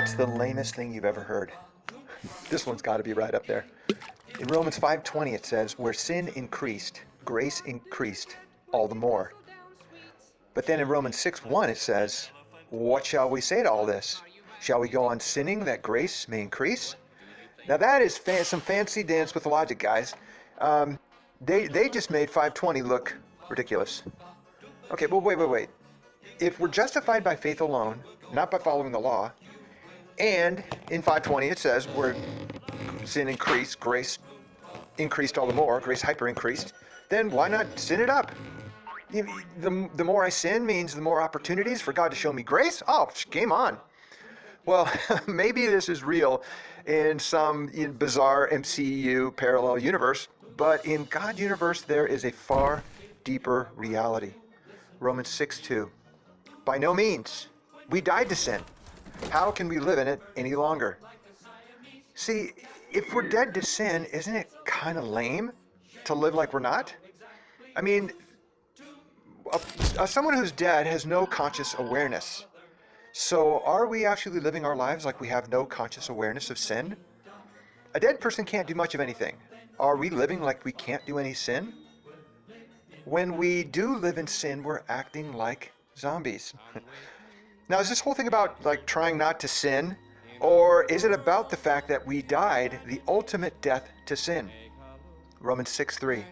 What's the lamest thing you've ever heard? This one's got to be right up there. In Romans 5:20 it says, where sin increased, grace increased all the more. But then in Romans 6:1 it says, what shall we say to all this? Shall we go on sinning that grace may increase? Now that is some fancy dance with logic, guys. They just made 5:20 look ridiculous. Okay, well, wait. If we're justified by faith alone, not by following the law, and in 5:20 it says where sin increased, grace increased all the more, grace hyper increased, then why not sin it up? The more I sin means the more opportunities for God to show me grace? Oh, game on. Well, maybe this is real in some bizarre MCU parallel universe, but in God's universe there is a far deeper reality. Romans 6:2. By no means. We died to sin. How can we live in it any longer? See, if we're dead to sin, isn't it kind of lame to live like we're not? I mean, someone who's dead has no conscious awareness. So are we actually living our lives like we have no conscious awareness of sin? A dead person can't do much of anything. Are we living like we can't do any sin? When we do live in sin, we're acting like zombies. Now, is this whole thing about like trying not to sin? Or is it about the fact that we died the ultimate death to sin? Romans 6:3.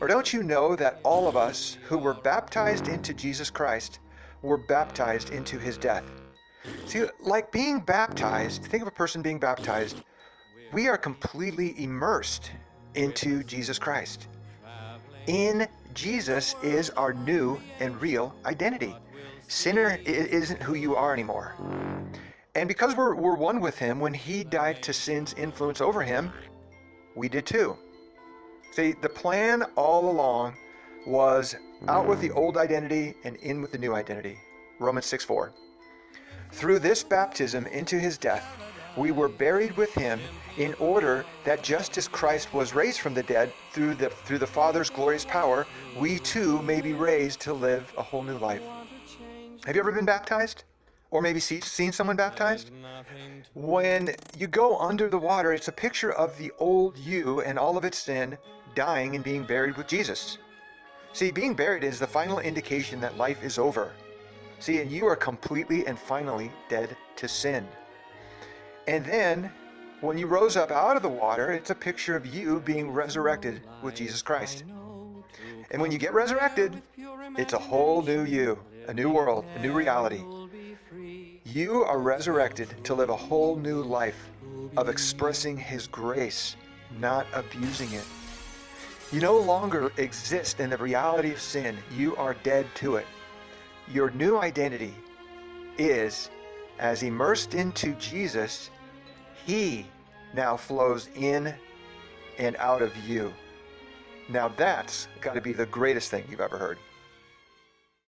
Or don't you know that all of us who were baptized into Jesus Christ were baptized into his death? See, like being baptized, think of a person being baptized, we are completely immersed into Jesus Christ. In Jesus is our new and real identity. Sinner isn't who you are anymore. And because we're one with him, when he died to sin's influence over him, we did too. See, the plan all along was out with the old identity and in with the new identity. Romans 6:4. Through this baptism into his death, we were buried with him in order that just as Christ was raised from the dead through the Father's glorious power, we too may be raised to live a whole new life. Have you ever been baptized? Or maybe seen someone baptized? When you go under the water, it's a picture of the old you and all of its sin dying and being buried with Jesus. See, being buried is the final indication that life is over. See, and you are completely and finally dead to sin. And then, when you rose up out of the water, it's a picture of you being resurrected with Jesus Christ. And when you get resurrected, it's a whole new you, a new world, a new reality. You are resurrected to live a whole new life of expressing his grace, not abusing it. You no longer exist in the reality of sin. You are dead to it. Your new identity is, as immersed into Jesus, he now flows in and out of you. Now that's got to be the greatest thing you've ever heard.